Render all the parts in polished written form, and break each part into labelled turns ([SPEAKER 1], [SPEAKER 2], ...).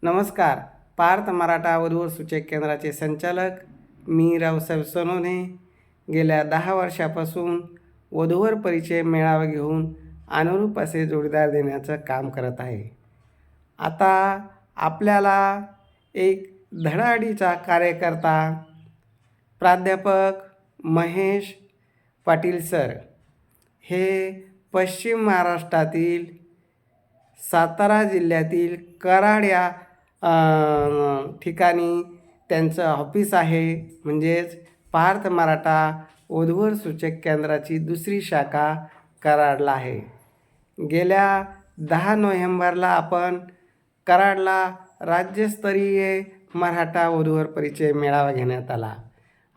[SPEAKER 1] नमस्कार. पार्थ मराठा वधू सूचक केंद्राचे संचालक मी रावसाहेब सोनवणे गेल्या 10 वर्षापासून वधूवर परिचय मेळावा घेऊन अनुरूप असे जोडीदार देण्याचं काम करत आहे. आता आपल्याला एक धडाडीचा कार्यकर्ता प्राध्यापक महेश पाटील सर हे पश्चिम महाराष्ट्रातील सातारा जिल्ह्यातील कराड या ठिकाणी त्यांचं ऑफिस आहे. म्हणजेच पार्थ मराठा वधूवर सूचक केंद्राची दुसरी शाखा कराडला आहे. गेल्या 10 नोव्हेंबरला आपण कराडला राज्यस्तरीय मराठा वधूवर परिचय मेळावा घेण्यात आला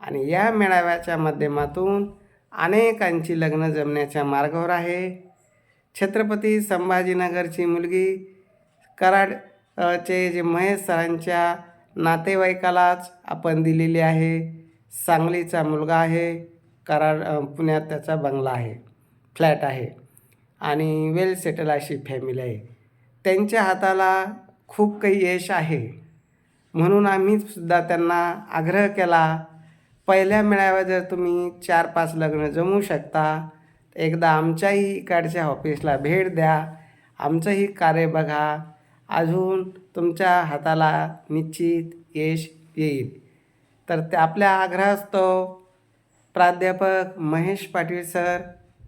[SPEAKER 1] आणि या मेळाव्याच्या माध्यमातून अनेकांची लग्न जमण्याच्या मार्गावर आहे. छत्रपती संभाजीनगरची मुलगी कराडचे जे महेश सरांच्या नातेवाईकालाच आपण दिलेली आहे. सांगलीचा मुलगा आहे. कराड पुण्यात त्याचा बंगला आहे, फ्लॅट आहे आणि वेल सेटल अशी फॅमिली आहे. त्यांच्या हाताला खूप काही यश आहे. म्हणून आम्ही सुद्धा त्यांना आग्रह केला, पहिल्या मेळाव्यात जर तुम्ही 4-5 लग्न जमवू शकता, एकदा आमच्याही इकडच्या ऑफिसला भेट द्या, आमचंही कार्य बघा, अजून तुमच्या हाताला निश्चित यश येईल. तर ते आपल्या आग्रहास्तव प्राध्यापक महेश पाटील सर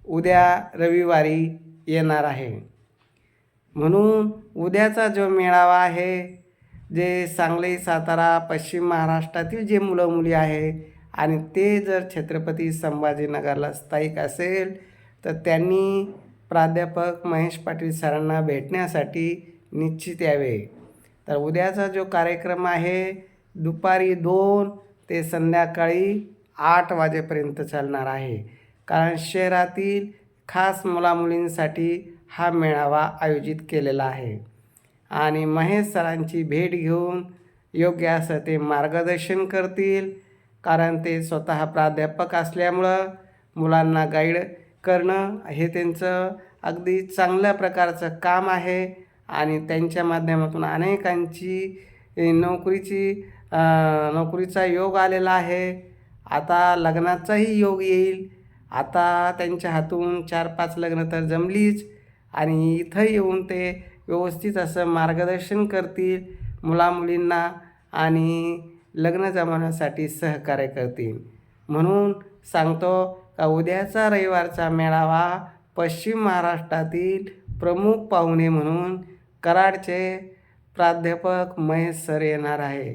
[SPEAKER 1] उद्या रविवारी येणार आहे. म्हणून उद्याचा जो मेळावा आहे, जे सांगली, सातारा, पश्चिम महाराष्ट्रातील जे मुलं मुली आहे आणि ते जर छत्रपती संभाजीनगरला स्थायिक असेल तर त्यांनी प्राध्यापक महेश पाटील सरांना भेटण्यासाठी निश्चित यावे. तर उद्याचा जो कार्यक्रम आहे दुपारी 2 ते संध्याकाळी 8 वाजेपर्यंत चालणार आहे. कारण शहरातील खास मुलामुलींसाठी हा मेळावा आयोजित केलेला आहे आणि महेश सरांची भेट घेऊन योग्य असं ते मार्गदर्शन करतील. कारण ते स्वतः प्राध्यापक असल्यामुळं मुलांना गाईड करणं हे त्यांचं अगदी चांगल्या प्रकारचं काम आहे आणि त्यांच्या माध्यमातून अनेकांची नोकरीचा योग आलेला आहे. आता लग्नाचाही योग येईल. आता त्यांच्या हातून 4-5 लग्न तर जमलीच आणि इथं येऊन ते व्यवस्थित असं मार्गदर्शन करतील मुलामुलींना आणि लग्न जमवण्यासाठी सहकार्य करतील. म्हणून सांगतो का उद्याचा रविवारचा मेळावा पश्चिम महाराष्ट्रातील प्रमुख पाहुणे म्हणून कराडचे प्राध्यापक महेश सर येणार आहे.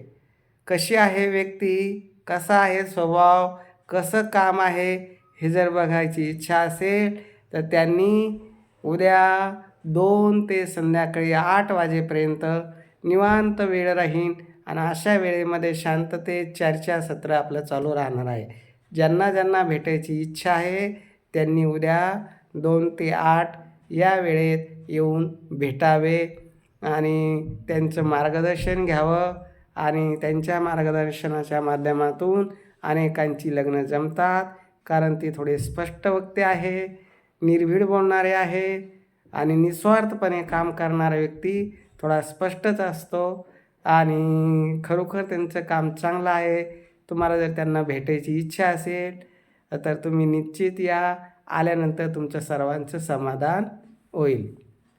[SPEAKER 1] कशी आहे व्यक्ती, कसा आहे स्वभाव, कसं काम आहे हे जर बघायची इच्छा असेल तर त्यांनी उद्या 2 ते संध्याकाळी 8 वाजेपर्यंत निवांत वेळ राहील आणि अशा वेळेमध्ये शांततेत चर्चासत्र आपलं चालू राहणार आहे. ज्यांना ज्यांना भेटायची इच्छा आहे त्यांनी उद्या 2 ते 8 या वेळेत येऊन भेटावे आणि त्यांचं मार्गदर्शन घ्यावं आणि त्यांच्या मार्गदर्शनाच्या माध्यमातून अनेकांची लग्न जमतात. कारण ते थोडे स्पष्ट वक्ते आहे, निर्भीड बोलणारे आहे आणि निस्वार्थपणे काम करणारा व्यक्ती थोडा स्पष्टच असतो आणि खरोखर त्यांचं काम चांगलं आहे. तुम्हाला जर त्यांना भेटायची इच्छा असेल तर तुम्ही निश्चित या. आल्यानंतर तुमचं सर्वांचं समाधान होईल.